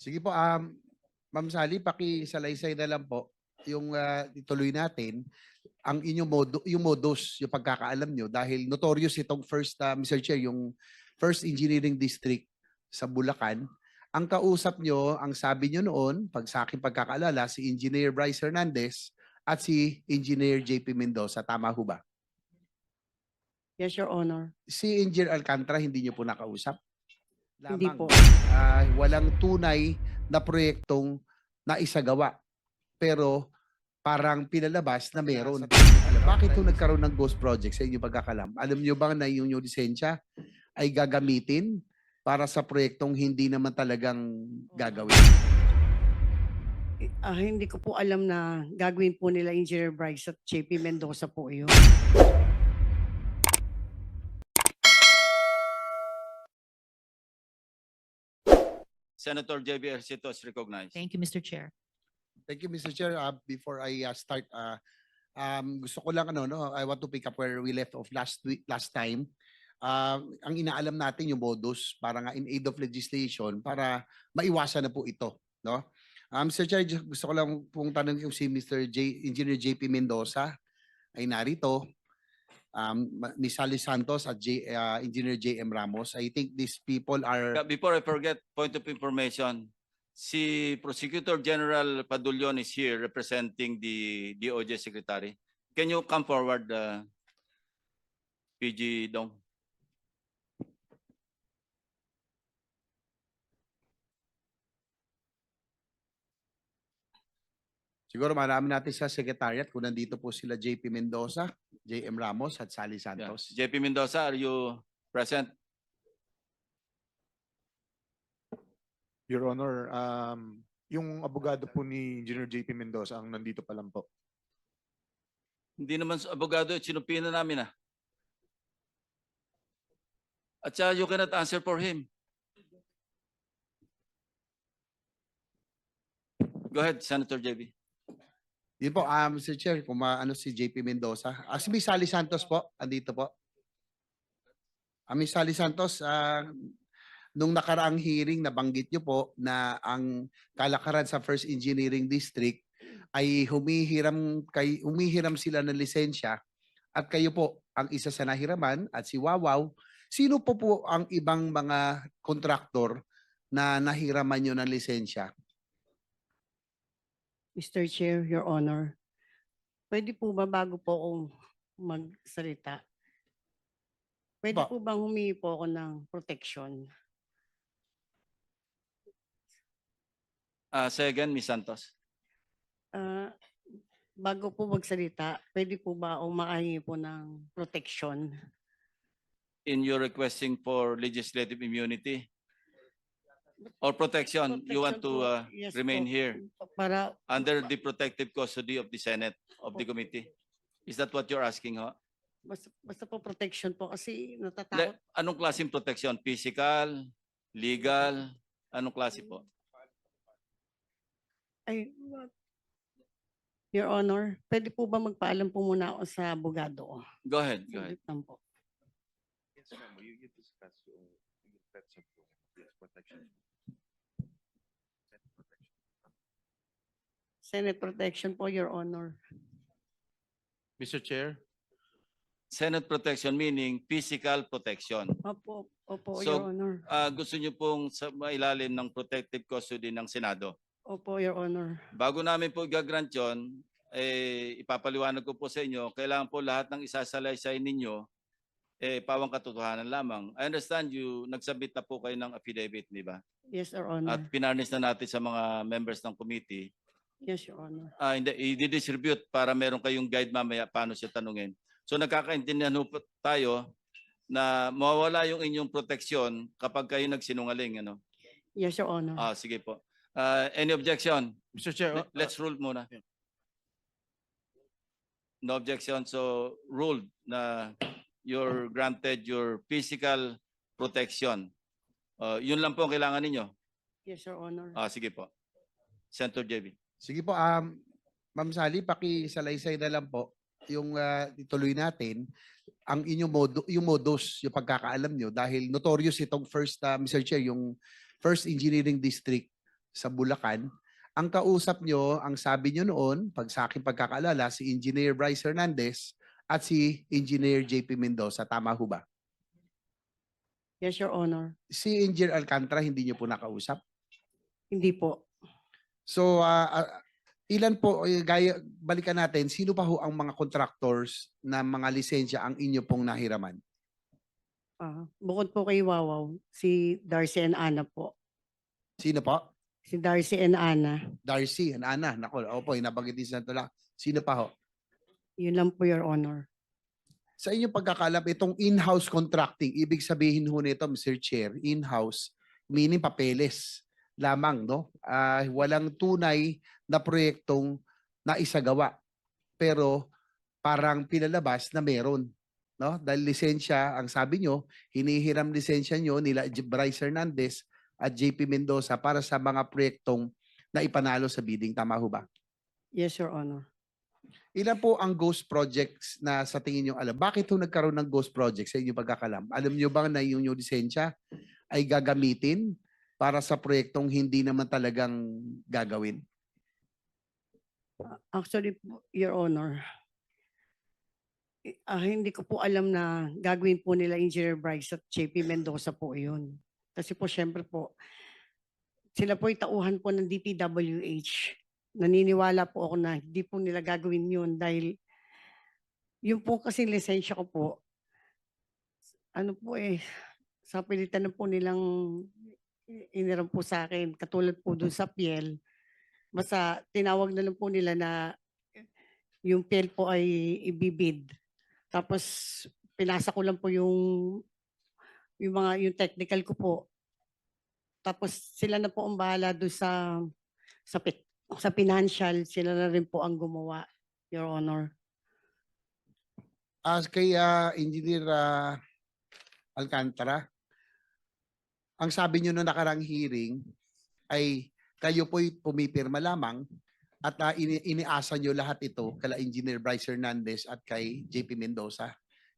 Sige po, Ma'am Sally, pakisalaysay na lang po yung ituloy natin ang inyong yung modus, yung pagkakaalam nyo dahil notorious itong first, Mr. Chair, yung first engineering district sa Bulacan. Ang kausap nyo, ang sabi nyo noon, pag sa aking pagkakaalala, si Engineer Bryce Hernandez at si Engineer JP Mendoza. Tama ho ba? Yes, Your Honor. Si Engineer Alcantara, hindi nyo po nakausap? Hindi Lamang, po. walang tunay na proyektong naisagawa. Pero parang pinalabas na meron. Bakit ito nagkaroon ng ghost project sa inyong pagkakalam? Alam nyo bang na yung lisensya ay gagamitin para sa proyektong hindi naman talagang gagawin? Hindi ko po alam na gagawin po nila Engineer Bryce at JP Mendoza po yun. Senator J.B. Ercito is recognized. Thank you, Mr. Chair. Thank you, Mr. Chair. Before I start, gusto ko lang I want to pick up where we left off last time. Ang inaalam natin yung modus para nga in aid of legislation para maiwasan na po ito, no? Mr. Chair, gusto ko lang pong tanong kung si Engineer JP Mendoza ay narito. Ms. Sally Santos at Engineer JM Ramos. I think these people are... Before I forget, point of information, si Prosecutor General Padulyon is here representing the DOJ Secretary. Can you come forward, PG Dong? Siguro marami natin sa Secretariat kung nandito po sila JP Mendoza, JM Ramos at Sally Santos. Yeah. JP Mendoza, are you present? Your Honor, yung abogado po ni Engineer JP Mendoza ang nandito pa lang po. Hindi naman abogado, sinupina namin . At saka you cannot answer for him. Go ahead, Senator JB. Yun po, Mr. Chair, kung si JP Mendoza. Si Ms. Sally Santos po, andito po. Ms. Sally Santos, nung nakaraang hearing, nabanggit nyo po na ang kalakaran sa First Engineering District ay humihiram sila ng lisensya at kayo po ang isa sa nahiraman at si Wawaw. Sino po ang ibang mga kontraktor na nahiraman nyo ng lisensya? Mr. Chair, Your Honor, pwede po ba bago po ako magsalita? Pwede po bang humingi po ako ng protection? Say again, Ms. Santos. Bago po magsalita, pwede po ba ako makahingi po ng protection? In your requesting for legislative immunity or protection, you want to Yes remain po. here Para under the protective custody of the Senate, of the committee. Is that what you're asking, ho? basta po protection po kasi natatakot. Anong klaseng protection? Physical, legal, anong klase po? Ay, Your Honor, pwede po ba magpaalam po muna ako sa abogado? Go ahead, go ahead. Saglit lang po. Yes, ma'am. You discuss yung threats of protection. Senate protection po, Your Honor. Mr. Chair, Senate protection meaning physical protection. Opo, So, Your Honor. Gusto niyo pong sa mailalim ng protective custody ng Senado. Opo, Your Honor. Bago namin po i-grant yun, ipapaliwanag ko po sa inyo, kailangan po lahat ng isasalaysay ninyo, pawang katotohanan lamang. I understand you, nagsabit na po kayo ng affidavit, di ba? Yes, Your Honor. At pinarnis na natin sa mga members ng committee. Yes, Your Honor. Hindi, i-distribute para meron kayong guide mamaya paano siya tanungin. So nagkakaintindihan po tayo na mawawala yung inyong proteksyon kapag kayo nagsinungaling. Ano? Yes, Your Honor. Sige po. Any objection? Mr. Chair, Let's rule muna. No objection. So ruled na you're granted your physical protection. Yun lang po ang kailangan ninyo. Yes, Your Honor. Sige po. Senator JB. Sige po, Ma'am Sally, pakisalaysay na lang po yung ituloy natin ang inyong yung modus, yung pagkakaalam nyo dahil notorious itong first, Mr. Chair, yung first engineering district sa Bulacan. Ang kausap nyo, ang sabi nyo noon, pag sa aking pagkakaalala, si Engineer Bryce Hernandez at si Engineer JP Mendoza. Tama ho ba? Yes, Your Honor. Si Engineer Alcantara, hindi nyo po nakausap? Hindi po. So, ilan po, balikan natin, sino pa ho ang mga contractors na mga lisensya ang inyo pong nahiraman? Bukod po kay Wawaw, si Darcy and Ana po. Sino po? Si Darcy and Ana. Darcy and Ana. Nako, opo, nabanggit ni Santola. Sino pa ho? Yun lang po, Your Honor. Sa inyong pagkakalam, itong in-house contracting, ibig sabihin ho nito, Mr. Chair, in-house, meaning papeles lamang, no? Walang tunay na proyektong naisagawa. Pero parang pinalabas na meron, no? Dahil lisensya, ang sabi nyo, hinihiram lisensya nyo nila Bryce Hernandez at JP Mendoza para sa mga proyektong na ipanalo sa bidding. Tama ho ba? Yes, Your Honor. Ilan po ang ghost projects na sa tingin nyo alam? Bakit ho nagkaroon ng ghost projects sa inyong pagkakalam? Alam nyo ba na yung lisensya ay gagamitin para sa proyektong hindi naman talagang gagawin? Actually, Your Honor, hindi ko po alam na gagawin po nila Engineer Bryce at JP Mendoza po yun. Kasi po syempre po, sila po tauhan po ng DPWH. Naniniwala po ako na hindi po nila gagawin yun dahil yung po kasi lisensya ko po, ano po sa pilitan na po nilang iniram po sa akin, katulad po dun sa PL, basta tinawag na lang po nila na yung PL po ay ibibid. Tapos pinasa ko lang po yung technical ko po. Tapos sila na po ang bahala doon sa financial, sila na rin po ang gumawa, Your Honor. As kay Engineer Alcantara, ang sabi nyo na nakarang hearing ay kayo po'y pumipirma lamang at iniasa nyo lahat ito kala Engineer Bryce Hernandez at kay JP Mendoza,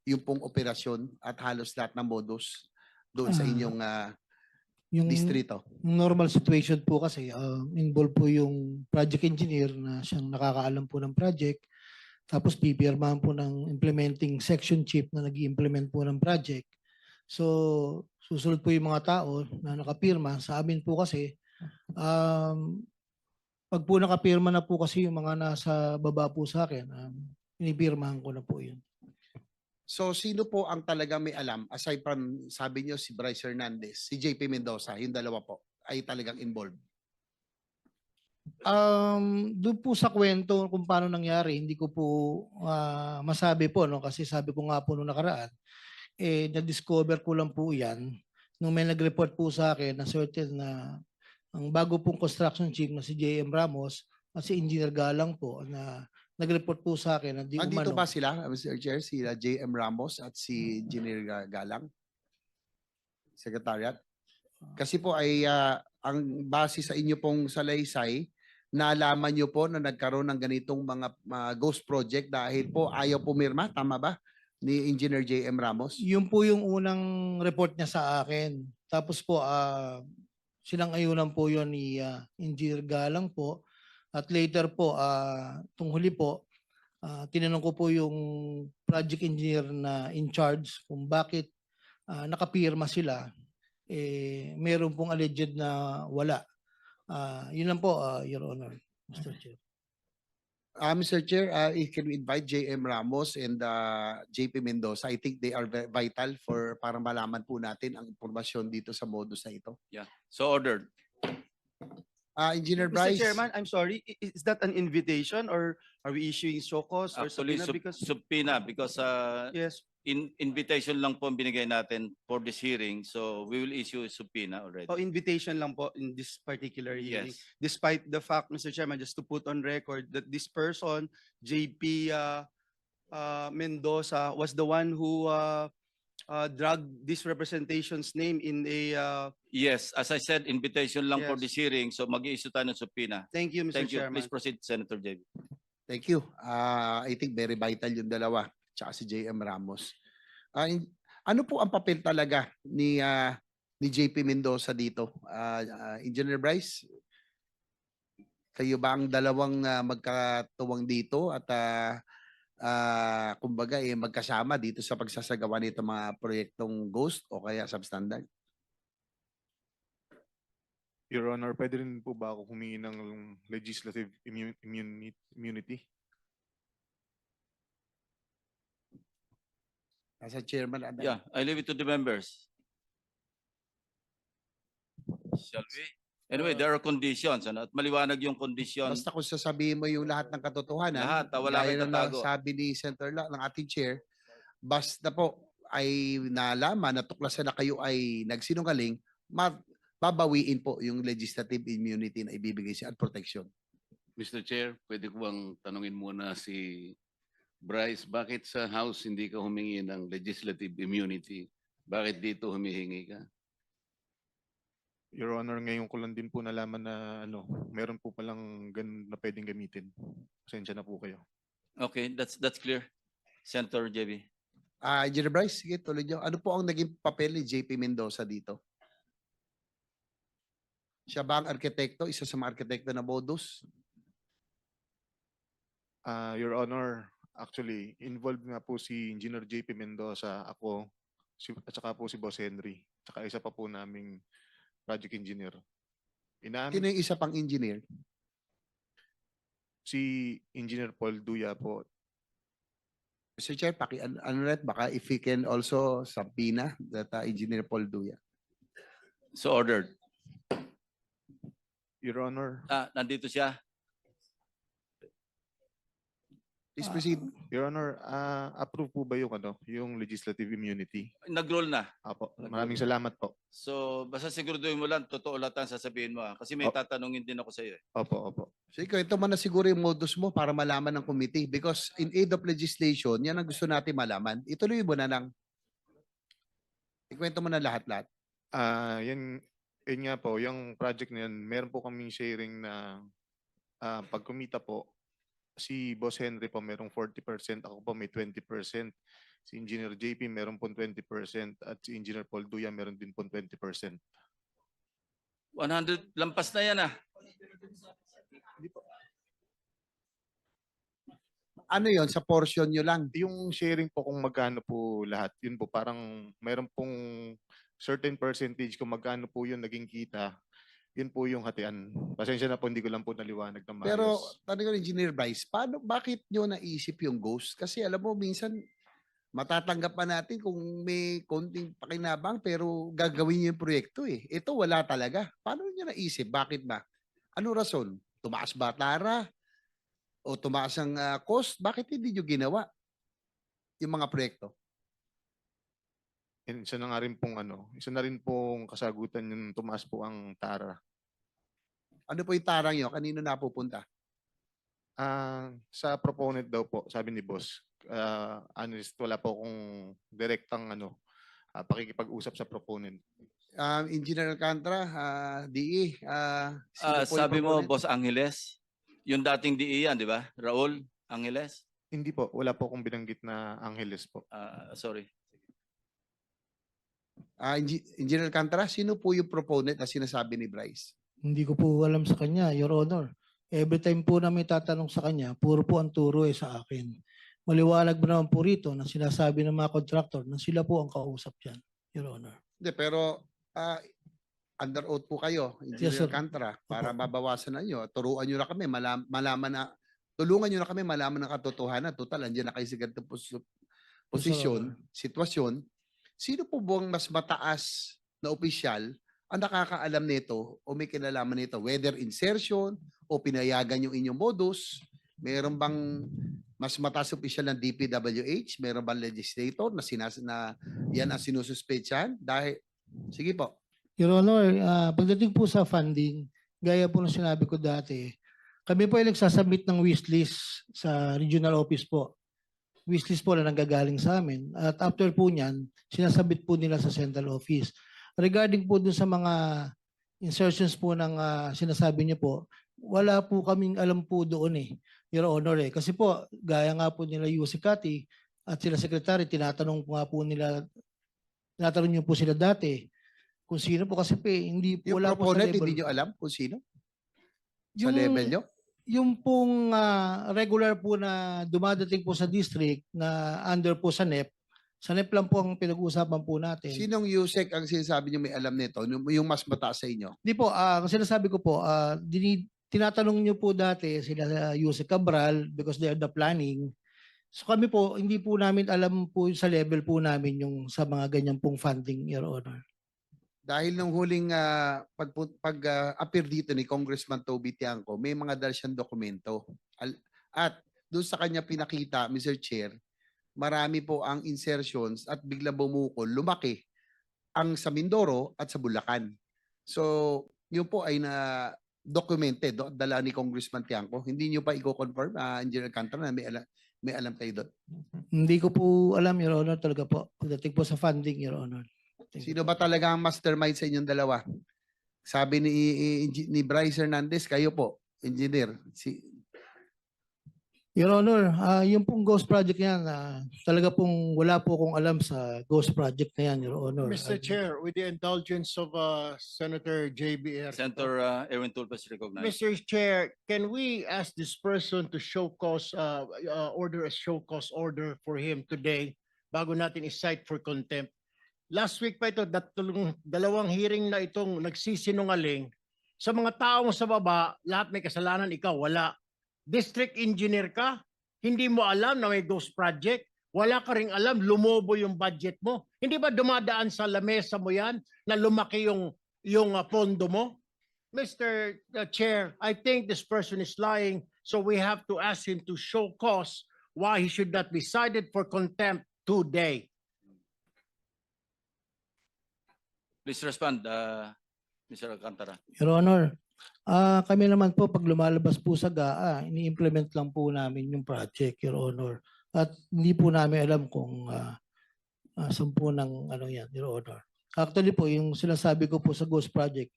yung pong operasyon at halos lahat ng modus doon sa inyong Yung distrito. normal situation po kasi, involved po yung project engineer na siyang nakakaalam po ng project. Tapos pipirmahan po ng implementing section chief na nag-i-implement po ng project. So susunod po yung mga tao na nakapirma. Sa amin po kasi, pag po nakapirma na po kasi yung mga nasa baba po sa akin, pinipirmahan ko na po yun. So sino po ang talaga may alam aside from sabi nyo si Bryce Hernandez, si JP Mendoza, yung dalawa po ay talagang involved? Doon po sa kwento kung paano nangyari, hindi ko po masabi po, no? Kasi sabi ko nga po nung nakaraan, na-discover ko lang po yan nung may nag-report po sa akin na certain na ang bago pong construction chief na si JM Ramos at si Engineer Galang po na nag-report po sa akin na di Andito umano. ba sila, Mr. Chair, si JM Ramos at si Engineer Galang? Secretariat? Kasi po ay ang base sa inyo pong salaysay, nalaman nyo po na nagkaroon ng ganitong mga ghost project dahil po ayaw pumirma, tama ba? Ni Engineer JM Ramos? Yun po yung unang report niya sa akin. Tapos po, sinang-ayunan po yun ni Engineer Galang po. At later po, itong huli po, tinanong ko po yung project engineer na in charge kung bakit nakapirma sila. Meron pong alleged na wala. Yun lang po, Your Honor, Mr. Chair. Mr. Chair, can we invite JM Ramos and JP Mendoza? I think they are vital para malaman po natin ang impormasyon dito sa modus na ito. Yeah. So ordered. Engineer Mr. Bryce? Chairman, I'm sorry, is that an invitation or are we issuing show cause or Actually, subpoena? Because subpoena because yes, invitation lang po ang binigay natin for this hearing. So we will issue a subpoena already. invitation lang po in this particular hearing. Yes. Despite the fact, Mr. Chairman, just to put on record that this person, JP Mendoza, was the one who dragged this representation's name in a. Yes, as I said, invitation lang for Yes. this hearing. So mag-i-issue tayo ng subpoena. Thank you, Mr. Thank you. Chairman. Please proceed, Senator JB. Thank you. I think very vital yung dalawa, tsaka si JM Ramos. Ano po ang papel talaga ni JP Mendoza dito? Engineer Bryce, Kayo ba ang dalawang magkatuwang dito at kumbaga magkasama dito sa pagsasagawa nito mga proyektong ghost o kaya substandard? Your Honor, pwede rin po ba ako humingi ng legislative immunity? As a chairman, Yeah, I leave it to the members. Shall we? Anyway, there are conditions, ano? At maliwanag yung condition. basta kung sasabihin mo yung lahat ng katotohanan, Lahat, wala gaya kang ng tatago. sabi ni Senator ng ating chair, basta po ay nalaman, natuklasan na kayo ay nagsinungaling, babawiin po yung legislative immunity na ibibigay siya at protection. Mr. Chair, pwede ko bang tanungin muna si Bryce, bakit sa House hindi ka humingi ng legislative immunity? Bakit dito humihingi ka? Your Honor, ngayon ko lang din po nalaman na meron po palang ganun na pwedeng gamitin. Pasensya na po kayo. Okay, that's clear. Senator JB. Engineer Bryce, sige, tuloy niyo. Ano po ang naging papel ni JP Mendoza dito? Siya ba ang arkitekto, isa sa mga arkitekto na modus? Your Honor, actually, involved nga po si Engineer JP Mendoza, ako, at saka po si Boss Henry, at saka isa pa po naming project engineer. Sino yung isa pang engineer? Si Engineer Paul Duya po. Mr. Chair, baka if we can also subpoena that Engineer Paul Duya. So ordered. Your Honor, Nandito siya. Please proceed. Your Honor, approve po ba yung legislative immunity? Nag-roll na. Apo, maraming salamat po. So basta siguraduhin mo lang, totoo lahat ang sasabihin mo. Kasi may tatanungin din ako sa iyo. Opo. Sige, ito man na siguro yung modus mo para malaman ng committee because in aid of legislation, yan ang gusto natin malaman. Ituloy mo na lang. Ikwento mo na lahat-lahat. Yun nga po, yung project na yan, meron po kaming sharing na pag kumita po, si Boss Henry po merong 40%, ako po may 20%. Si Engineer JP meron po 20% at si Engineer Paul Duya meron din po 20%. 100, lampas na yan Ano yon sa portion nyo lang? Yung sharing po kung magkano po lahat, yun po parang meron pong certain percentage kung magkano po yun naging kita, yun po yung hatian. Pasensya na po, hindi ko lang po naliwanag na maayos. Pero tanong ko, Engineer Bryce, bakit nyo naisip yung ghost? Kasi alam mo, minsan matatanggap pa natin kung may konting pakinabang pero gagawin nyo yung proyekto eh. Ito wala talaga. Paano nyo naisip? Bakit ba? Ano rason? Tumaas ba tara? O tumaas ang cost? Bakit hindi nyo ginawa yung mga proyekto? And isa na rin pong kasagutan yung tumaas po ang tara. Ano po yung tarang nyo? Kanino napupunta? Sa proponent daw po, sabi ni Boss, honest, wala po akong direktang pakikipag-usap sa proponent. Engineer Alcantara, DE, sino po yung Sabi mo, proponent? Boss Angeles, yung dating DE yan, di ba? Raul Angeles? Hindi po, wala po akong binanggit na Angeles po. Sorry. Engineer Alcantara, sino po yung proponent na sinasabi ni Bryce? Hindi ko po alam sa kanya, Your Honor. Every time po na may tatanong sa kanya, puro po ang turo sa akin. Maliwanag ba naman po rito na sinasabi ng mga contractor na sila po ang kausap dyan, Your Honor. Hindi, pero under oath po kayo, Yes, Engineer sir. Alcantara, para mabawasan na nyo. Turuan nyo na kami, tulungan nyo na kami malaman ng katotohanan. Total, andyan na kayo sa ganitong posisyon, sitwasyon. Sino po buwang mas mataas na opisyal ang nakakaalam nito o may kinalaman nito? Whether insertion o pinayagan yung inyong modus, meron bang mas mataas opisyal ng DPWH? Meron bang legislator na yan ang sinususpetsahan? Dahil, sige po. Your Honor, pagdating po sa funding, gaya po ng sinabi ko dati, kami po ay nagsasubmit ng wishlist sa regional office po. Wishlist po na nanggagaling sa amin. At after po niyan, sinasabit po nila sa central office. Regarding po dun sa mga insertions po ng sinasabi niyo po, wala po kaming alam po doon Your Honor Kasi po, gaya nga po nila Yussi Kati at sila Secretary, tinatanong niyo po sila dati kung sino po kasi hindi po Yung wala po sa proponent, level. hindi nyo alam kung sino? Sa Yung- level nyo? yung pong regular po na dumadating po sa district na under po sa NEP lang po ang pinag-uusapan po natin. Sinong USEC ang sinasabi niyo may alam nito? Yung mas mataas sa inyo? Di po, kasi sinasabi ko po, tinatanong niyo po dati sila Yusek Cabral because they are the planning. So kami po, hindi po namin alam po sa level po namin yung sa mga ganyan pong funding, Your Honor. Dahil nung huling pag-appear dito ni Congressman Toby Tiangco, may mga dala siyang dokumento. At doon sa kanya pinakita, Mr. Chair, marami po ang insertions at bigla bumukol, lumaki ang sa Mindoro at sa Bulacan. So, yun po ay na documented, dala ni Congressman Tiangco. Hindi nyo pa i-confirm, Engineer Alcantara, na may alam kayo doon. Hindi ko po alam, Your Honor, talaga po. Pagdating po sa funding, Your Honor. Thank you. Sino ba talaga ang mastermind sa inyong dalawa? Sabi ni Bryce Hernandez, kayo po, engineer. Your Honor, yung pong ghost project yan, talaga pong wala po akong alam sa ghost project na yan, Your Honor. Mr. Chair, with the indulgence of Senator JBR. Senator Erwin Tulfas recognized. Mr. Chair, can we ask this person to show cause, order a show cause order for him today bago natin i-cite for contempt? Last week pa ito, dalawang hearing na itong nagsisinungaling. Sa mga taong sa baba, lahat may kasalanan, ikaw wala. District engineer ka, hindi mo alam na may ghost project. Wala ka ring alam, lumobo yung budget mo. Hindi ba dumadaan sa lamesa mo yan na lumaki yung pondo mo? Mr. Chair, I think this person is lying, so we have to ask him to show cause why he should not be cited for contempt today. Please respond, Mr. Alcantara. Your Honor, kami naman po pag lumalabas po sa GAA, ini-implement lang po namin yung project, Your Honor. At hindi po namin alam kung saan po ng ano yan, Your Honor. Actually po, yung sinasabi ko po sa Ghost Project,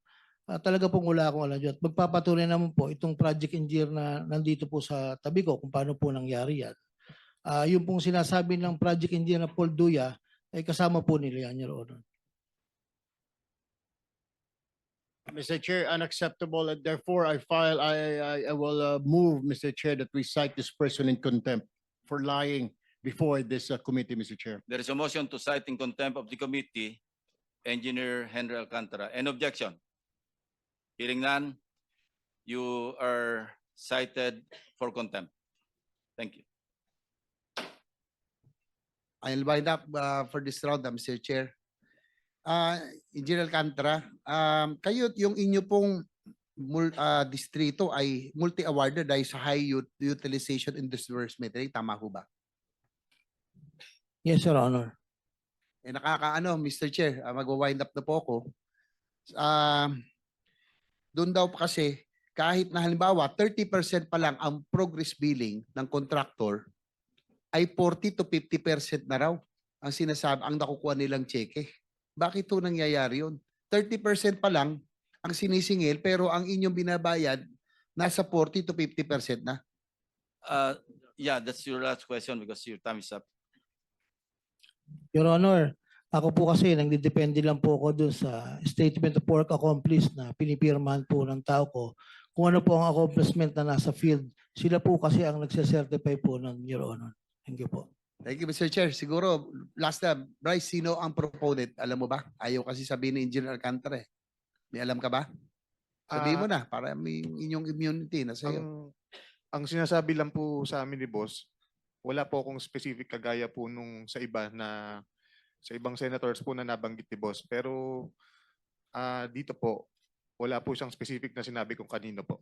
talaga pong wala akong alam dyan. At magpapatunay naman po itong project engineer na nandito po sa tabi ko kung paano po nangyari yan. Yung pong sinasabi ng project engineer na Paul Duya, ay kasama po nila yan, Your Honor. Mr. Chair, unacceptable, and therefore I will move, Mr. Chair, that we cite this person in contempt for lying before this committee, Mr. Chair. There is a motion to cite in contempt of the committee, Engineer Henry Alcantara. Any objection? Hearing none, you are cited for contempt. Thank you. I'll wind up for this round, Mr. Chair. Engineer Alcantara, kayo yung inyo pong distrito ay multi-awarded dahil sa high utilization in disbursement. Tama ho ba? Yes, Your Honor. Nakakaano, Mr. Chair, mag-wind up na po ako. Doon daw pa kasi, kahit na halimbawa 30% pa lang ang progress billing ng contractor, ay 40 to 50% na raw ang sinasabi, ang nakukuha nilang cheque. Bakit ito nangyayari yun? 30% pa lang ang sinisingil pero ang inyong binabayad nasa 40 to 50% na. Yeah, that's your last question because your time is up. Your Honor, ako po kasi nagdidepende lang po ako dun sa statement of work accomplished na pinipirmahan po ng tao ko. Kung ano po ang accomplishment na nasa field, sila po kasi ang nagsacertify po ng Your Honor. Thank you po. Thank you, Mr. Chair. Siguro, last time, Bryce, sino ang proponent? Alam mo ba? Ayaw kasi sabihin ni Engineer Alcantara eh. May alam ka ba? Sabihin mo na, para may inyong immunity na sa'yo. Ang sinasabi lang po sa amin ni Boss, wala po akong specific kagaya po nung sa iba na sa ibang senators po na nabanggit ni Boss. Pero dito po, wala po siyang specific na sinabi kung kanino po.